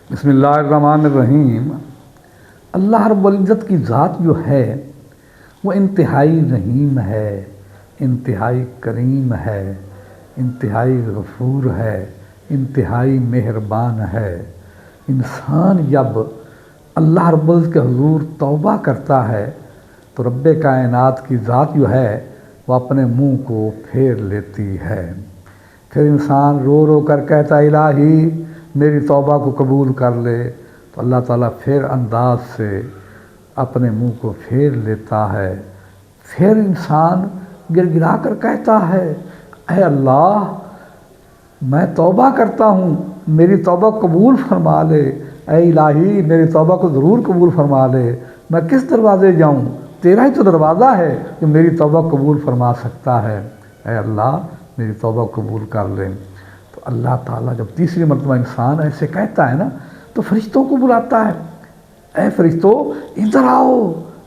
बिस्मिल्लाहिर्रहमानिर्रहीम। अल्लाह रब्बुल इज़्ज़त की ज़ात जो है वो इंतहाई रहीम है, इंतहाई करीम है, इंतहाई गफ़ूर है, इंतहाई मेहरबान है। इंसान जब अल्लाह रब्बुल इज़्ज़त के हुज़ूर तौबा करता है तो रब्बे कायनात की ज़ात जो है वो अपने मुंह को फेर लेती है। फिर इंसान रो रो कर कहता इलाही मेरी तौबा को कबूल कर ले, तो अल्लाह ताला फिर अंदाज से अपने मुंह को फेर लेता है। फिर इंसान गिड़गिड़ा कर कहता है ऐ अल्लाह मैं तौबा करता हूँ, मेरी तौबा कबूल फरमा ले। ऐ इलाही मेरी तौबा को ज़रूर कबूल फरमा ले। मैं किस दरवाज़े जाऊँ, तेरा ही तो दरवाज़ा है जो मेरी तौबा कबूल फरमा सकता है। ऐ अल्लाह मेरी तौबा कबूल कर ले। तो अल्लाह ताला जब तीसरी मरतबा इंसान ऐसे कहता है ना तो फरिश्तों को बुलाता है, ऐ फरिश्तों इधर आओ,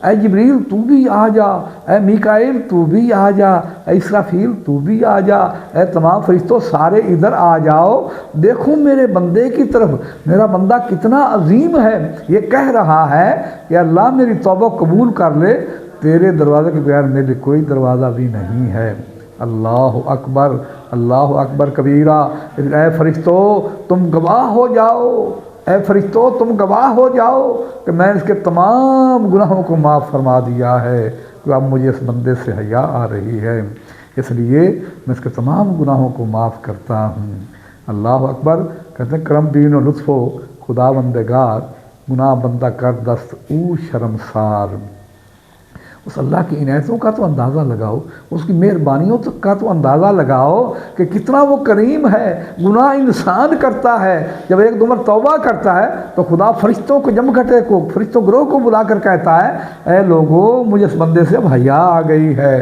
ऐ जिब्रील तू भी आ जा, ऐ मीकाईल तू भी आ जा, ऐ इसराफील तू भी आ जा, ऐ तमाम फरिश्तों सारे इधर आ जाओ। देखो मेरे बंदे की तरफ, मेरा बंदा कितना अजीम है। ये कह रहा है कि अल्लाह मेरी तौबा कबूल कर ले, तेरे दरवाज़े के बगैर मेरे कोई दरवाज़ा भी नहीं है। अल्लाह अकबर कबीरा। ऐ फरिश्तों तुम गवाह हो जाओ, ऐ फरिश्तों तुम गवाह हो जाओ कि मैं इसके तमाम गुनाहों को माफ़ फरमा दिया है, कि अब मुझे इस बंदे से हया आ रही है, इसलिए मैं इसके तमाम गुनाहों को माफ़ करता हूँ। अल्लाह अकबर। कहते हैं करम बीन व लुत्फ़ो खुदा बंदेगार, गुनाह बंदा कर दस्त ऊ शर्मसार। उस अल्लाह की इनायतों का तो अंदाज़ा लगाओ, उसकी मेहरबानियों का तो अंदाज़ा लगाओ कि कितना वो करीम है। गुनाह इंसान करता है, जब एक दो बार तौबा करता है तो खुदा फरिश्तों को जमघटे को, फरिश्तों ग्रोह को बुलाकर कहता है ऐ लोगों मुझे इस बंदे से अब हया आ गई है,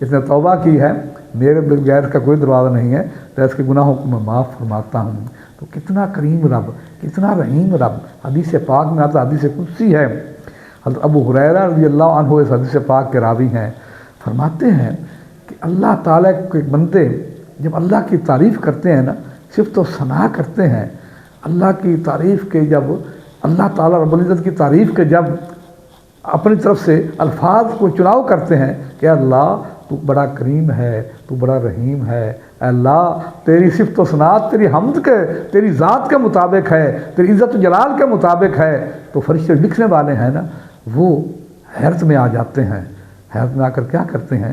इसने तौबा की है, मेरे बगैर का कोई दरवाज़ा नहीं है, तो इसके गुनाहों को मैं माफ़ फरमाता हूँ। तो कितना करीम रब, कितना रहीम रब। हदीस पाक में आता, हदीस कुदसी है, हज़रत अबू हुरैरा रज़ियल्लाहु अन्हु इस हदीस पाक के रावी हैं, फरमाते हैं कि अल्लाह ताला के बंदे जब अल्लाह की तारीफ़ करते हैं ना, सिर्फ तो सना करते हैं, अल्लाह की तारीफ़ के जब अल्लाह ताला रब्बुल इज़्ज़त की तारीफ़ के जब अपनी तरफ से अल्फाज को चुनाव करते हैं कि अल्लाह तू बड़ा करीम है, तू बड़ा रहीम है, अल्लाह तेरी सिफ़त व सनात तेरी हमद के, तेरी ज़ात के मुताबिक है, तेरी इज़्ज़त व जलाल के मुताबिक है, तो फरिश्ते लिखने वाले हैं ना वो हैरत में आ जाते हैं। हैरत में आकर क्या करते हैं,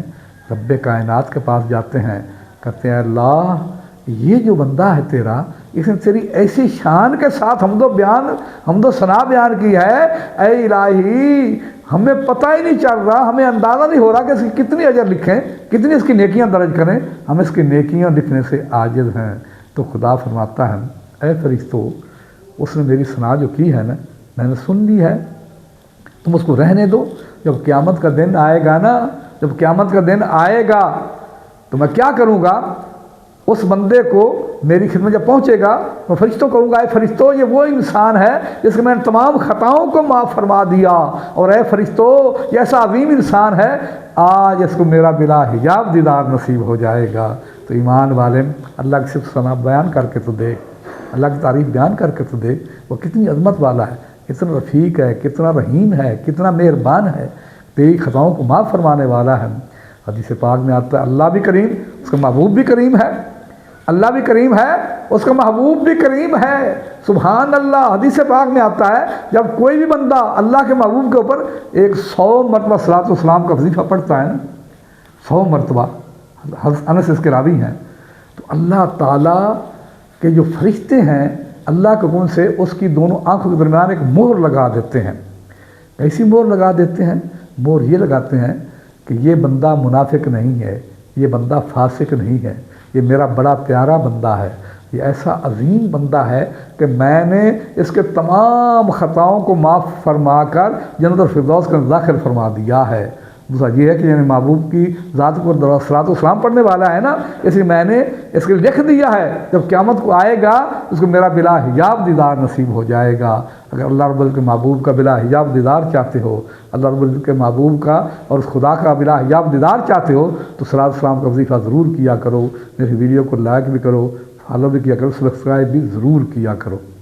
रब्बे कायनात के पास जाते हैं, कहते हैं अल्लाह ये जो बंदा है तेरा, इसने तेरी ऐसी शान के साथ हमदो सना बयान की है, ऐ इलाही हमें पता ही नहीं चल रहा, हमें अंदाज़ा नहीं हो रहा कि इसकी कितनी अजर लिखें, कितनी इसकी नेकियां दर्ज करें, हम इसकी नेकियां लिखने से आजिज़ हैं। तो खुदा फरमाता है ऐ फरिश्तों उसने मेरी सना जो की है ना मैंने सुन ली है, तुम उसको रहने दो। जब क़यामत का दिन आएगा ना, जब क़यामत का दिन आएगा तो मैं क्या करूँगा, उस बंदे को मेरी खिदमत जब पहुँचेगा मैं फरिश्तों कहूँगा ऐ फरिश्तों ये वो इंसान है जिसके मैंने तमाम ख़ताओं को माफ़ फरमा दिया, और ऐ फरिश्तों ये ऐसा अजीम इंसान है आज इसको मेरा बिला हिजाब दीदार नसीब हो जाएगा। तो ईमान वाले अल्लाह की सिफ़त सना बयान करके तो देख, अल्लाह की तारीफ़ बयान करके तो देख, वो कितनी अज़मत वाला है, कितना रफ़ीक है, कितना रहीम है, कितना मेहरबान है, तेरी ख़ताओं को माफ़ फरमाने वाला है। हदीस पाक में आता है अल्लाह भी करीम, उसका महबूब भी करीम है, अल्लाह भी करीम है, उसका महबूब भी करीम है। सुभान अल्लाह। हदीस पाक में आता है जब कोई भी बंदा अल्लाह के महबूब के ऊपर 100 मरतबा सलात व सलाम का वजीफ़ा पढ़ता है ना, 100 मरतबा, अनस इसके रावी हैं, तो अल्लाह ताला के जो फरिश्ते हैं अल्लाह के हुक्म से उसकी दोनों आंखों के दरमियान एक मोहर लगा देते हैं। ऐसी मोहर लगा देते हैं, मोहर ये लगाते हैं कि ये बंदा मुनाफिक नहीं है, ये बंदा फासिक नहीं है, ये मेरा बड़ा प्यारा बंदा है, ये ऐसा अजीम बंदा है कि मैंने इसके तमाम ख़ताओं को माफ़ फरमा कर जन्नत और फिरदौस का दाखिल फरमा दिया है। दूसरा ये है कि यानी महबूब की ज़ात को सलात व सलाम पढ़ने वाला है ना, इसलिए मैंने इसके लिख दिया है जब क़यामत को आएगा उसको मेरा बिला हिजाब दीदार नसीब हो जाएगा। अगर अल्लाह रब्बुल के महबूब का बिला हिजाब दीदार चाहते हो, अल्लाह रब्बुल के महबूब का और उस खुदा का बिला हिजाब दीदार चाहते हो तो सलात सलाम का वजीफ़ा ज़रूर किया करो। मेरी वीडियो को लाइक भी करो, फॉलो भी किया करो, सब्सक्राइब भी ज़रूर किया करो।